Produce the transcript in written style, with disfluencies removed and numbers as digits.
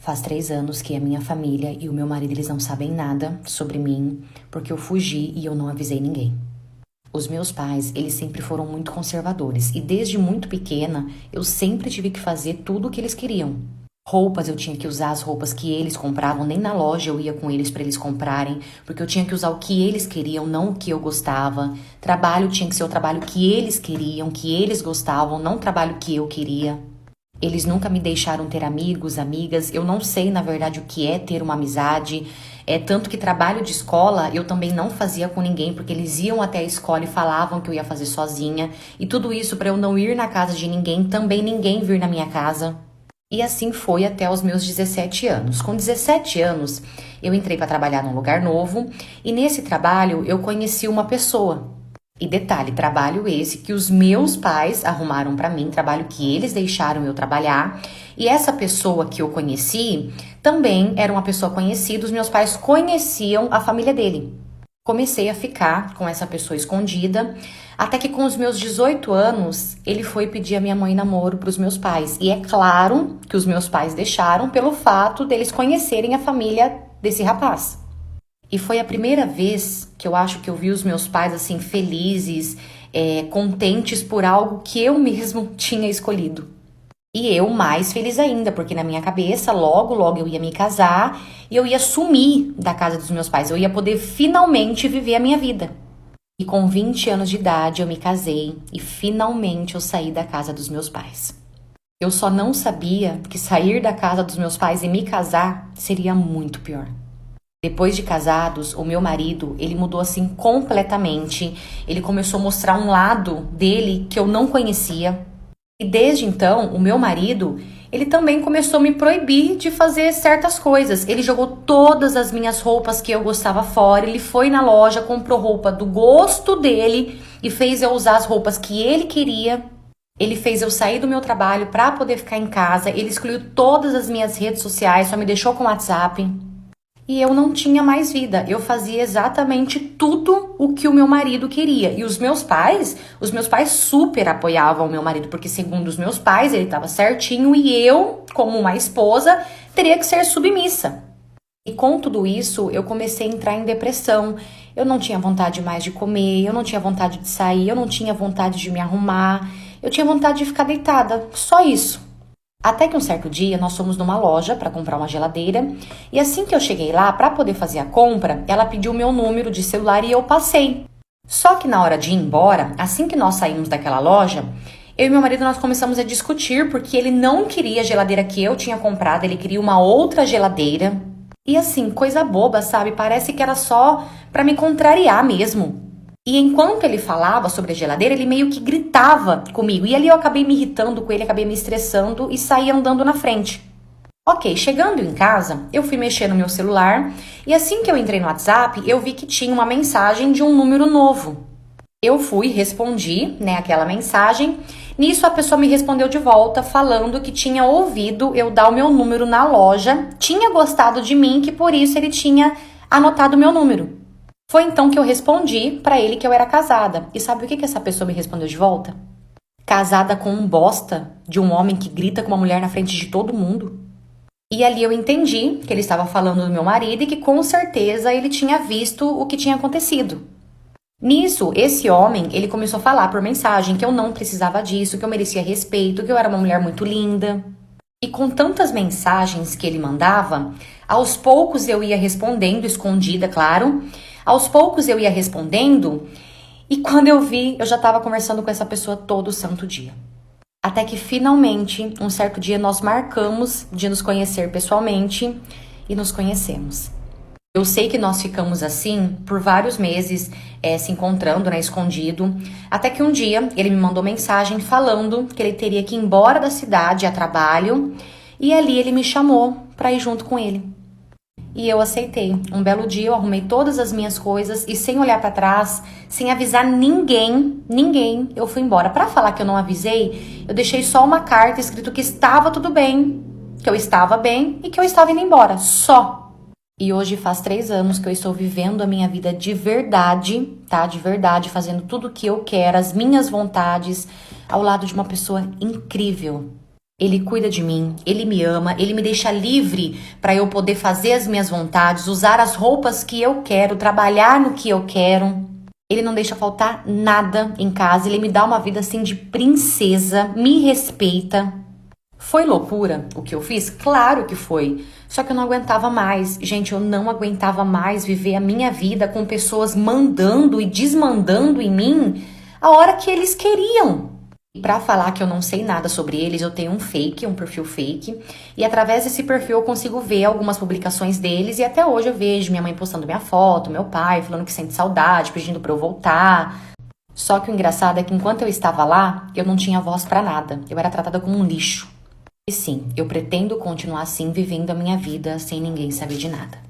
Faz 3 anos que a minha família e o meu marido eles não sabem nada sobre mim, porque eu fugi e eu não avisei ninguém. Os meus pais, eles sempre foram muito conservadores e desde muito pequena eu sempre tive que fazer tudo o que eles queriam. Roupas, eu tinha que usar as roupas que eles compravam, nem na loja eu ia com eles para eles comprarem, porque eu tinha que usar o que eles queriam, não o que eu gostava. Trabalho tinha que ser o trabalho que eles queriam, que eles gostavam, não o trabalho que eu queria. Eles nunca me deixaram ter amigos, amigas. Eu não sei, na verdade, o que é ter uma amizade. É tanto que trabalho de escola eu também não fazia com ninguém, porque eles iam até a escola e falavam que eu ia fazer sozinha. E tudo isso para eu não ir na casa de ninguém, também ninguém vir na minha casa. E assim foi até os meus 17 anos. Com 17 anos, eu entrei para trabalhar num lugar novo e nesse trabalho eu conheci uma pessoa. E detalhe, trabalho esse que os meus pais arrumaram pra mim, trabalho que eles deixaram eu trabalhar. E essa pessoa que eu conheci também era uma pessoa conhecida, os meus pais conheciam a família dele. Comecei a ficar com essa pessoa escondida, até que com os meus 18 anos, ele foi pedir a minha mãe em namoro pros meus pais. E é claro que os meus pais deixaram pelo fato deles conhecerem a família desse rapaz. E foi a primeira vez que eu acho que eu vi os meus pais assim felizes, contentes por algo que eu mesmo tinha escolhido. E eu mais feliz ainda, porque na minha cabeça, logo, logo eu ia me casar e eu ia sumir da casa dos meus pais. Eu ia poder finalmente viver a minha vida. E com 20 anos de idade eu me casei e finalmente eu saí da casa dos meus pais. Eu só não sabia que sair da casa dos meus pais e me casar seria muito pior. Depois de casados, o meu marido, ele mudou assim completamente. Ele começou a mostrar um lado dele que eu não conhecia. E desde então, o meu marido, ele também começou a me proibir de fazer certas coisas. Ele jogou todas as minhas roupas que eu gostava fora. Ele foi na loja, comprou roupa do gosto dele e fez eu usar as roupas que ele queria. Ele fez eu sair do meu trabalho para poder ficar em casa. Ele excluiu todas as minhas redes sociais, só me deixou com o WhatsApp. E eu não tinha mais vida. Eu fazia exatamente tudo o que o meu marido queria. E os meus pais super apoiavam o meu marido, porque segundo os meus pais, ele estava certinho e eu, como uma esposa, teria que ser submissa. E com tudo isso, eu comecei a entrar em depressão. Eu não tinha vontade mais de comer, eu não tinha vontade de sair, eu não tinha vontade de me arrumar. Eu tinha vontade de ficar deitada, só isso. Até que um certo dia nós fomos numa loja para comprar uma geladeira e assim que eu cheguei lá para poder fazer a compra, ela pediu o meu número de celular e eu passei. Só que na hora de ir embora, assim que nós saímos daquela loja, eu e meu marido nós começamos a discutir porque ele não queria a geladeira que eu tinha comprado, ele queria uma outra geladeira. E assim, coisa boba, sabe? Parece que era só para me contrariar mesmo. E enquanto ele falava sobre a geladeira, ele meio que gritava comigo. E ali eu acabei me irritando com ele, acabei me estressando e saí andando na frente. Ok, chegando em casa, eu fui mexer no meu celular e assim que eu entrei no WhatsApp, eu vi que tinha uma mensagem de um número novo. Eu fui, respondi, aquela mensagem. Nisso a pessoa me respondeu de volta falando que tinha ouvido eu dar o meu número na loja, tinha gostado de mim, que por isso ele tinha anotado o meu número. Foi então que eu respondi pra ele que eu era casada. E sabe o que essa pessoa me respondeu de volta? Casada com um bosta de um homem que grita com uma mulher na frente de todo mundo. E ali eu entendi que ele estava falando do meu marido e que com certeza ele tinha visto o que tinha acontecido. Nisso, esse homem, ele começou a falar por mensagem que eu não precisava disso, que eu merecia respeito, que eu era uma mulher muito linda. E com tantas mensagens que ele mandava, aos poucos eu ia respondendo, escondida, claro. Aos poucos eu ia respondendo e quando eu vi, eu já estava conversando com essa pessoa todo santo dia. Até que finalmente, um certo dia, nós marcamos de nos conhecer pessoalmente e nos conhecemos. Eu sei que nós ficamos assim por vários meses, se encontrando, escondido. Até que um dia ele me mandou mensagem falando que ele teria que ir embora da cidade a trabalho e ali ele me chamou para ir junto com ele. E eu aceitei. Um belo dia eu arrumei todas as minhas coisas e sem olhar pra trás, sem avisar ninguém, eu fui embora. Pra falar que eu não avisei, eu deixei só uma carta escrito que estava tudo bem, que eu estava bem e que eu estava indo embora, só. E hoje faz 3 anos que eu estou vivendo a minha vida de verdade, tá? De verdade, fazendo tudo o que eu quero, as minhas vontades, ao lado de uma pessoa incrível. Ele cuida de mim, ele me ama, ele me deixa livre para eu poder fazer as minhas vontades, usar as roupas que eu quero, trabalhar no que eu quero. Ele não deixa faltar nada em casa, ele me dá uma vida assim de princesa, me respeita. Foi loucura o que eu fiz? Claro que foi. Só que eu não aguentava mais. Gente, eu não aguentava mais viver a minha vida com pessoas mandando e desmandando em mim a hora que eles queriam. E pra falar que eu não sei nada sobre eles, eu tenho um perfil fake. E através desse perfil eu consigo ver algumas publicações deles. E até hoje eu vejo minha mãe postando minha foto, meu pai falando que sente saudade, pedindo pra eu voltar. Só que o engraçado é que enquanto eu estava lá, eu não tinha voz pra nada. Eu era tratada como um lixo. E sim, eu pretendo continuar assim, vivendo a minha vida sem ninguém saber de nada.